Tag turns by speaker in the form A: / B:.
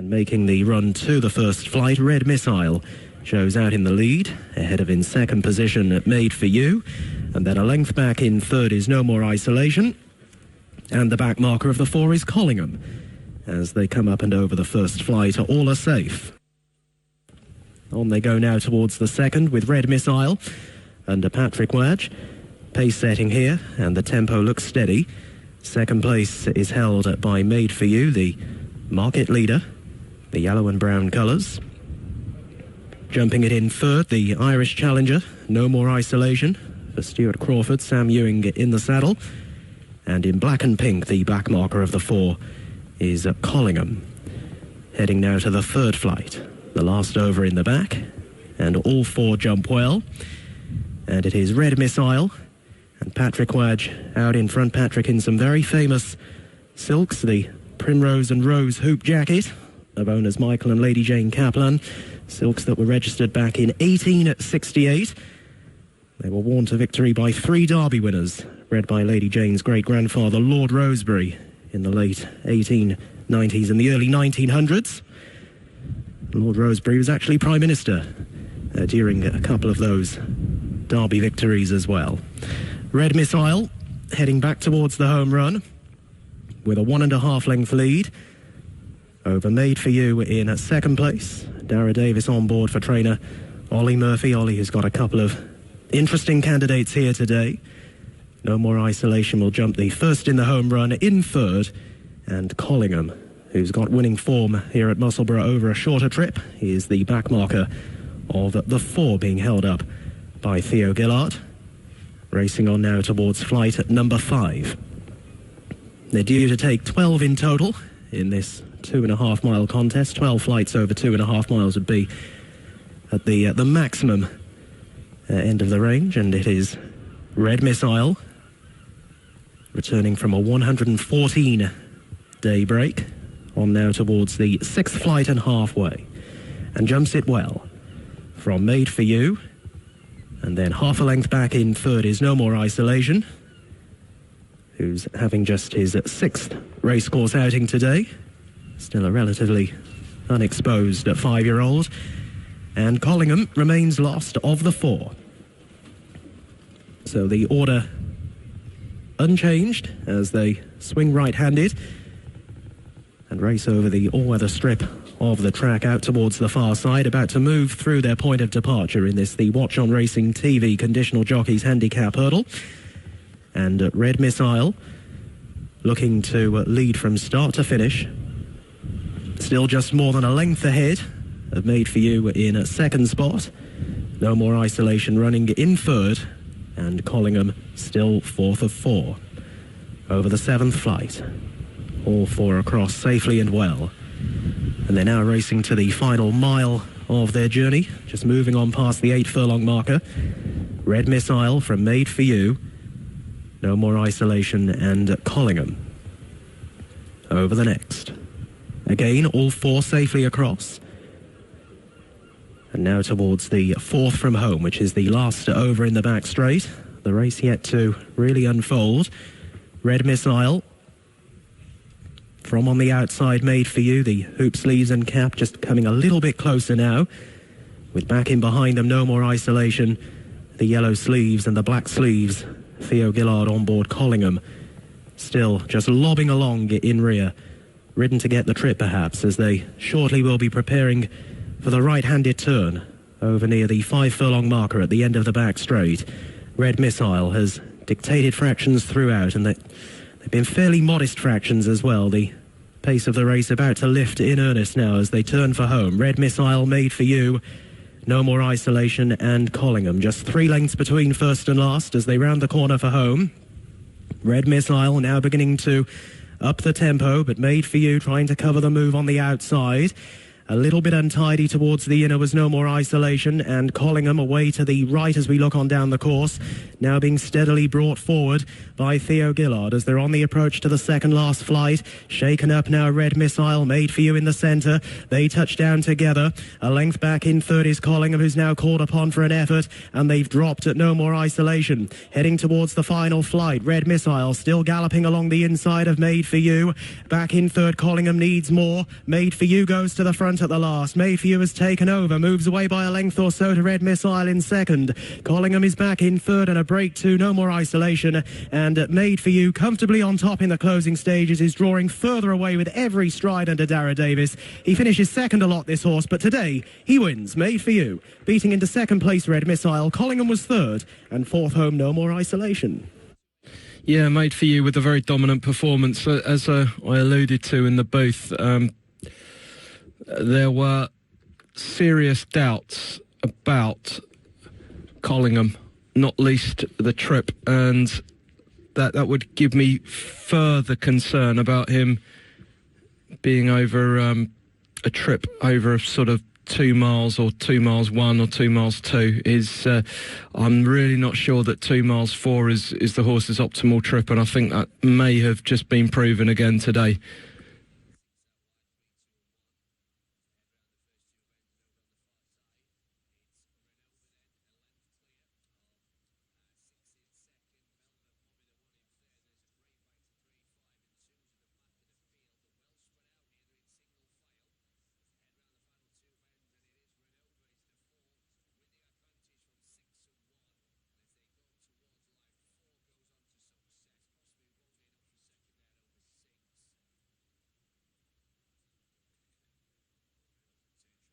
A: And making the run to the first flight, Red Missile shows out in the lead, ahead of in second position Made For You, and then a length back in third is No More Isolation, and the back marker of the 4 is Collingham. As they come up and over the first flight, all are safe. On they go now towards the second with Red Missile under Patrick Wadge. Pace setting here, and the tempo looks steady. Second place is held by Made For You, the market leader, the yellow and brown colours. Jumping it in third, the Irish challenger, No More Isolation, for Stuart Crawford, Sam Ewing in the saddle. And in black and pink, the back marker of the 4 is Collingham. Heading now to the third flight, the last over in the back, and all 4 jump well. And it is Red Missile and Patrick Wadge out in front. Patrick in some very famous silks, the Primrose and Rose hoop jacket of owners Michael and Lady Jane Kaplan, silks that were registered back in 1868. They were worn to victory by 3 Derby winners, bred by Lady Jane's great-grandfather Lord Rosebery in the late 1890s and the early 1900s. Lord Rosebery was actually Prime Minister during a couple of those Derby victories as well. Red Missile heading back towards the home run with a 1.5 length lead over Made For You in second place. Dara Davis on board for trainer Ollie Murphy. Ollie has got a couple of interesting candidates here today. No More Isolation will jump the first in the home run in third, and Collingham, who's got winning form here at Musselburgh over a shorter trip, is the back marker of the 4 being held up by Theo Gillard. Racing on now towards flight number 5. They're due to take 12 in total in this 2.5 mile contest. 12 flights over 2.5 miles would be at the maximum end of the range, and it is Red Missile returning from a 114-day break on now towards the 6th flight and halfway, and jumps it well from Made For You, and then half a length back in third is No More Isolation, who's having just his 6th racecourse outing today, still a relatively unexposed 5-year-old, and Collingham remains lost of the 4. So the order unchanged as they swing right-handed and race over the all-weather strip of the track out towards the far side, about to move through their point of departure in this, the Watch On Racing TV Conditional Jockeys Handicap Hurdle. And Red Missile looking to lead from start to finish. Still just more than a length ahead of Made For You in a second spot. No More Isolation running in third, and Collingham still 4th of 4. Over the 7th flight, all 4 across safely and well. And they're now racing to the final mile of their journey, just moving on past the 8 furlong marker. Red Missile from Made For You, No More Isolation, and Collingham over the next. Again, all 4 safely across. And now towards the 4th from home, which is the last over in the back straight. The race yet to really unfold. Red Missile from on the outside, Made For You, the hoop sleeves and cap just coming a little bit closer now, with back in behind them No More Isolation, the yellow sleeves and the black sleeves. Theo Gillard on board Collingham, still just lobbing along in rear, ridden to get the trip perhaps, as they shortly will be preparing for the right-handed turn over near the 5 furlong marker at the end of the back straight. Red Missile has dictated fractions throughout, and they've been fairly modest fractions as well. The pace of the race about to lift in earnest now as they turn for home. Red Missile, Made For You, No More Isolation, and Collingham. Just 3 lengths between first and last as they round the corner for home. Red Missile now beginning to up the tempo, but Made For You trying to cover the move on the outside. A little bit untidy towards the inner was No More Isolation, and Collingham away to the right as we look on down the course, now being steadily brought forward by Theo Gillard as they're on the approach to the second last flight. Shaken up now, Red Missile, Made For You in the centre. They touch down together. A length back in third is Collingham, who's now called upon for an effort, and they've dropped at No More Isolation. Heading towards the final flight, Red Missile still galloping along the inside of Made For You. Back in third, Collingham needs more. Made For You goes to the front at the last. Made For You has taken over, moves away by a length or so to Red Missile in second. Collingham is back in third and a break to No More Isolation, and Made For You comfortably on top in the closing stages, is drawing further away with every stride under Dara Davis. He finishes second a lot, this horse, but today he wins. Made For You beating into second place Red Missile. Collingham was third, and fourth home No More Isolation.
B: Yeah, Made For You with a very dominant performance. As I alluded to in the booth, there were serious doubts about Collingham, not least the trip, and that would give me further concern about him being over a trip over sort of 2 miles or 2 miles 1 or 2 miles 2 is I'm really not sure that 2 miles 4 is the horse's optimal trip, and I think that may have just been proven again today.